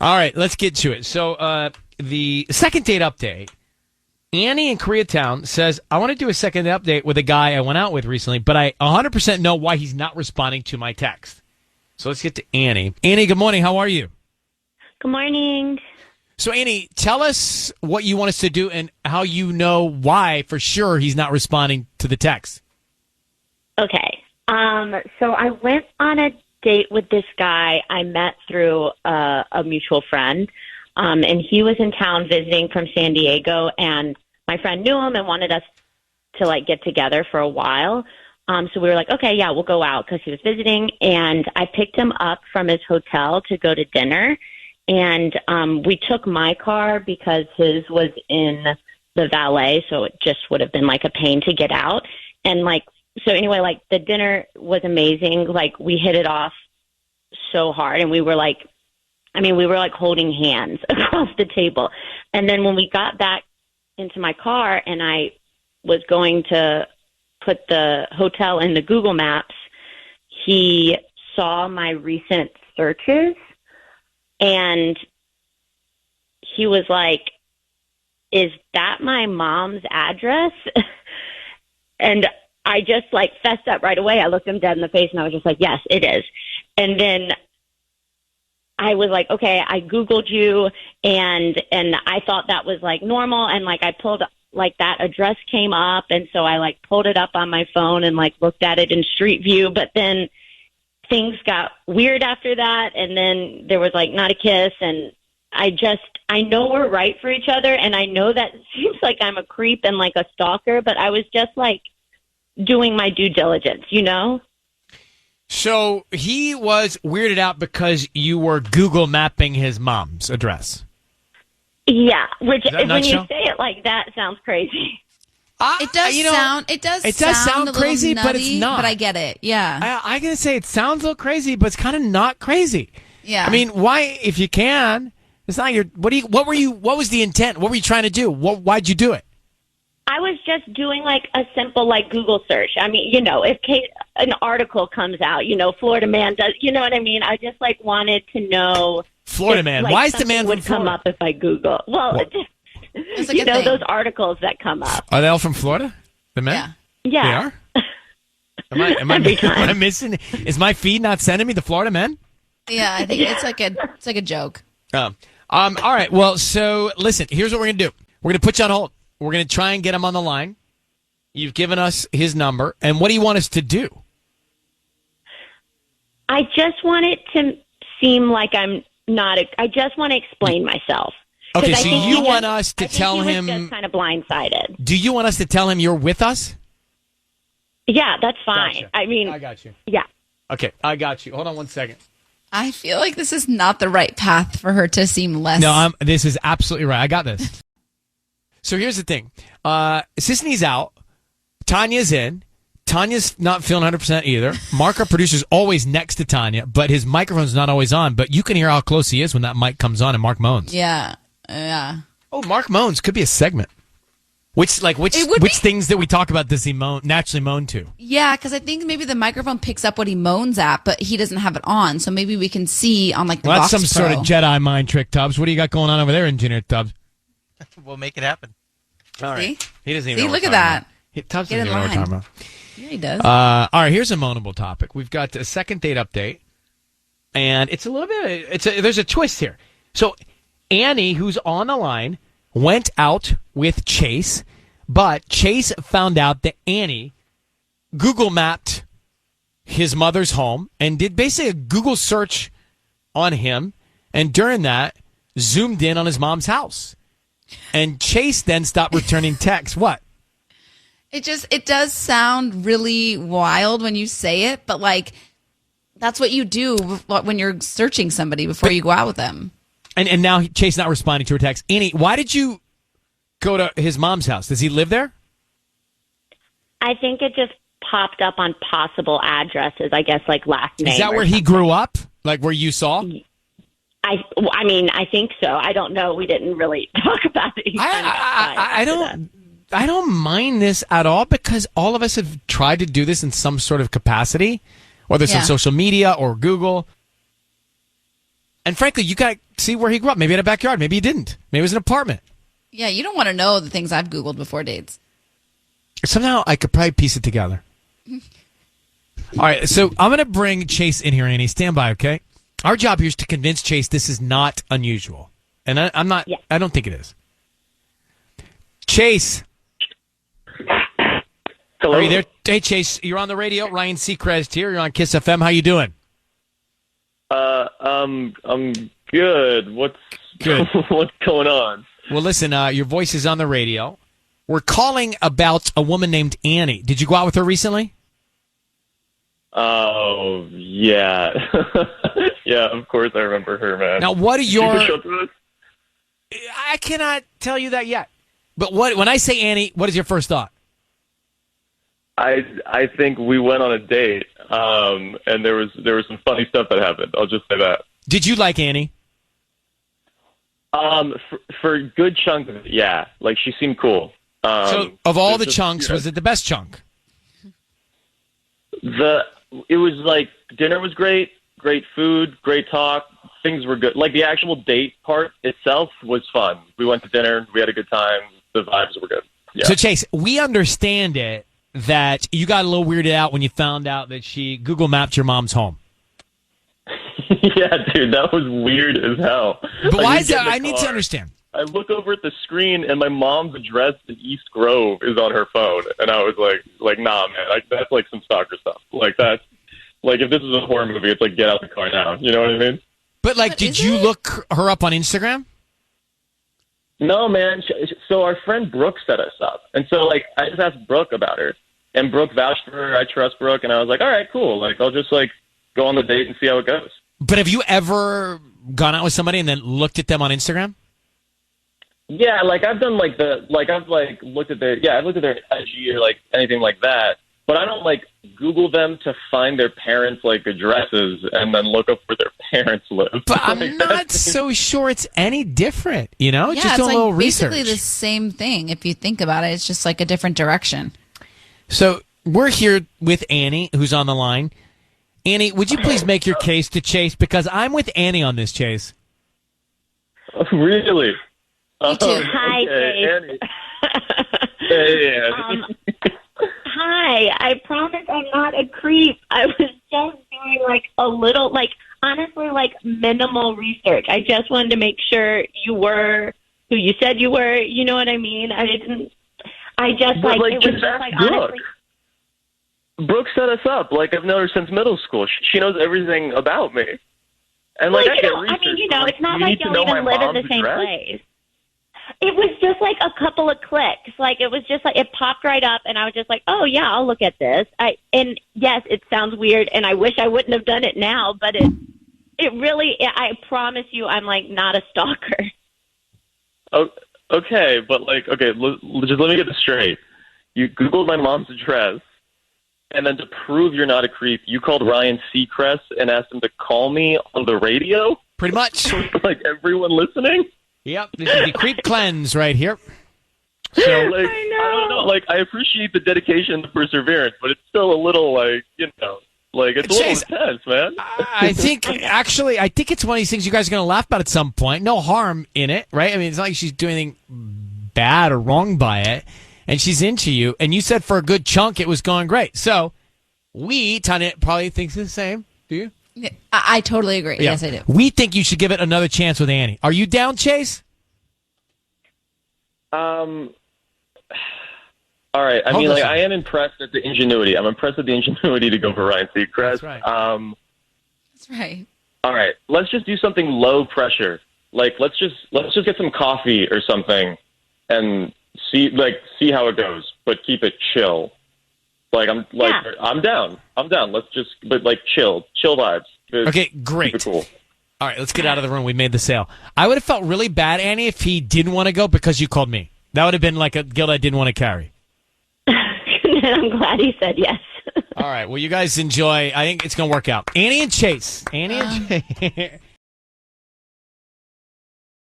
All right, let's get to it. So the second date update, Annie in Koreatown says, I want to do a second update with a guy I went out with recently, but I 100% know why he's not responding to my text. So let's get to Annie. Annie, good morning. How are you? Good morning. So, Annie, tell us what you want us to do and how you know why for sure he's not responding to the text. Okay. So I went on a date with this guy I met through a mutual friend. And he was in town visiting from San Diego, and my friend knew him and wanted us to get together for a while. So we were like, okay, yeah, we'll go out because he was visiting. And I picked him up from his hotel to go to dinner. And we took my car because his was in the valet. So it just would have been like a pain to get out. And so anyway, the dinner was amazing. We hit it off so hard. And we were holding hands across the table. And then when we got back into my car and I was going to put the hotel in the Google Maps, he saw my recent searches and he was like, is that my mom's address? And I just fessed up right away. I looked him dead in the face and I was just like, yes, it is. And then I was like, okay, I Googled you and I thought that was normal. And I pulled that address came up. And so I pulled it up on my phone and looked at it in Street View. But then things got weird after that. And then there was not a kiss. And I know we're right for each other. And I know that seems like I'm a creep and a stalker, but I was just doing my due diligence, you know? So he was weirded out because you were Google mapping his mom's address. Yeah, which when nutshell? you say it like that sounds crazy. It does sound crazy, nutty, but it's not. But I get it. Yeah. I gotta say it sounds a little crazy, but it's kind of not crazy. Yeah. I mean, why? If you can, it's not your. What was the intent? What were you trying to do? Why'd you do it? I was just doing a simple Google search. I mean, if an article comes out, Florida man does, you know what I mean? I just wanted to know. Florida man. Why is the man would from Florida? come up if I Google? Well, It's those articles that come up. Are they all from Florida? The men? Yeah. They are? Am I missing? Is my feed not sending me the Florida men? Yeah, I think it's like a joke. All right. Well, so listen, here's what we're going to do. We're going to put you on hold. We're going to try and get him on the line. You've given us his number. And what do you want us to do? I just want it to seem like I'm not. I just want to explain myself. Okay, so you want us to tell him. He was just kind of blindsided. Do you want us to tell him you're with us? Yeah, that's fine. Gotcha. I mean, I got you. Yeah. Okay, I got you. Hold on one second. I feel like this is not the right path for her to seem less. No, this is absolutely right. I got this. So here's the thing. Sisney's out. Tanya's in. Tanya's not feeling 100% either. Mark, our producer's always next to Tanya, but his microphone's not always on. But you can hear how close he is when that mic comes on and Mark moans. Yeah. Yeah. Oh, Mark moans could be a segment. Which things that we talk about does he naturally moan to? Yeah, because I think maybe the microphone picks up what he moans at, but he doesn't have it on. So maybe we can see on the Well, that's Box some Pro. sort of Jedi mind trick, Tubbs. What do you got going on over there, Engineer Tubbs? We'll make it happen. All right. See? He doesn't even See, know look what at we're that. talking about. Tubbs Get doesn't in even know what we're line. talking about. Yeah, he does. All right, here's a moanable topic. We've got a second date update, and it's a little bit. There's a twist here. So Annie, who's on the line, went out with Chase, but Chase found out that Annie Google mapped his mother's home and did basically a Google search on him, and during that zoomed in on his mom's house. And Chase then stopped returning texts. What? It does sound really wild when you say it, but that's what you do when you're searching somebody before you go out with them. And now Chase not responding to her text. Annie, why did you go to his mom's house? Does he live there? I think it just popped up on possible addresses. I guess last name. Is that where he grew up? Like where you saw? I mean, I think so. I don't know. We didn't really talk about it. I don't mind this at all because all of us have tried to do this in some sort of capacity, whether it's on social media or Google. And frankly, you got see where he grew up. Maybe in a backyard. Maybe he didn't. Maybe it was an apartment. Yeah, you don't want to know the things I've Googled before dates. Somehow I could probably piece it together. All right, so I'm going to bring Chase in here, Annie. Stand by, okay? Our job here is to convince Chase this is not unusual. And I'm not, Yeah. I don't think it is. Chase. Hello. Are you there? Hey, Chase, you're on the radio. Ryan Seacrest here. You're on Kiss FM. How you doing? I'm good. What's Good. what's going on? Well, listen, your voice is on the radio. We're calling about a woman named Annie. Did you go out with her recently? Oh yeah, yeah. Of course, I remember her, man. Now, what are Did you your... show up to us? I cannot tell you that yet. But when I say Annie, what is your first thought? I think we went on a date, and there was some funny stuff that happened. I'll just say that. Did you like Annie? For a good chunk of it, yeah. Like she seemed cool. So, of all the just, chunks, you know, was it the best chunk? It was like dinner was great food, great talk. Things were good. Like the actual date part itself was fun. We went to dinner, we had a good time. The vibes were good. Yeah. So, Chase, we understand it that you got a little weirded out when you found out that she Google mapped your mom's home. Yeah, dude, that was weird as hell. But Like, why we is get that? in the I need to car, understand. I look over at the screen and my mom's address in East Grove is on her phone, and I was like, nah, man, that's like some stalker stuff. Like that's like if this is a horror movie, it's like get out the car now. You know what I mean? But, like, But did is you it? look her up on Instagram? No, man. So our friend Brooke set us up, and so like I just asked Brooke about her, and Brooke vouched for her. I trust Brooke, and I was like, all right, cool. Like I'll just like go on the date and see how it goes. But have you ever gone out with somebody and then looked at them on Instagram? Yeah, like I've done like I've looked at their IG or like anything like that, but I don't like Google them to find their parents' like addresses and then look up where their parents live. But I'm Like, not that's- so sure it's any different, you know? Yeah, Just it's do a like little basically research. the same thing. If you think about it, it's just like a different direction. So we're here with Annie, who's on the line. Annie, would you please make your case to Chase? Because I'm with Annie on this, Chase. Really? Me too. Hi, Chase. Annie. Hey, Annie. Hi, I promise I'm not a creep. I was just doing like a little, like honestly, like minimal research. I just wanted to make sure you were who you said you were. You know what I mean? I just But, like it was just just ask like Brooke. honestly. Brooke set us up. Like I've known her since middle school. She knows everything about me. And like Well, I you get know, research. I mean, you know, but, it's not you like need to you'll know even my live in the mom's same address? place. It was just like a couple of clicks. Like it was just like it popped right up, and I was just like, "Oh yeah, I'll look at this." And yes, it sounds weird, and I wish I wouldn't have done it now, but it really. I promise you, I'm like not a stalker. Oh, okay, but like, okay, just let me get this straight. You Googled my mom's address, and then to prove you're not a creep, you called Ryan Seacrest and asked him to call me on the radio? Pretty much. Like everyone listening? Yep, this is the creep cleanse right here. So, Like, I don't know. Like, I appreciate the dedication and the perseverance, but it's still a little like, you know, like it's a Chase, little intense, man. I think it's one of these things you guys are going to laugh about at some point. No harm in it, right? I mean, it's not like she's doing anything bad or wrong by it, and she's into you. And you said for a good chunk it was going great. So Tanya probably thinks the same. Do you? I totally agree. Yeah. Yes, I do. We think you should give it another chance with Annie. Are you down, Chase? All right. I Hold mean, on a like, second. I am impressed at the ingenuity. I'm impressed at the ingenuity to go for Ryan Seacrest. That's right. That's right. All right. Let's just do something low pressure. Like, let's just get some coffee or something, and see how it goes, but keep it chill. Like, I'm down. Let's just, but like chill vibes. Okay, great. Keep it cool. All right, let's get out of the room. We made the sale. I would have felt really bad, Annie, if he didn't want to go because you called me. That would have been like a guilt I didn't want to carry. I'm glad he said yes. All right, well, you guys enjoy. I think it's going to work out. Annie and Chase.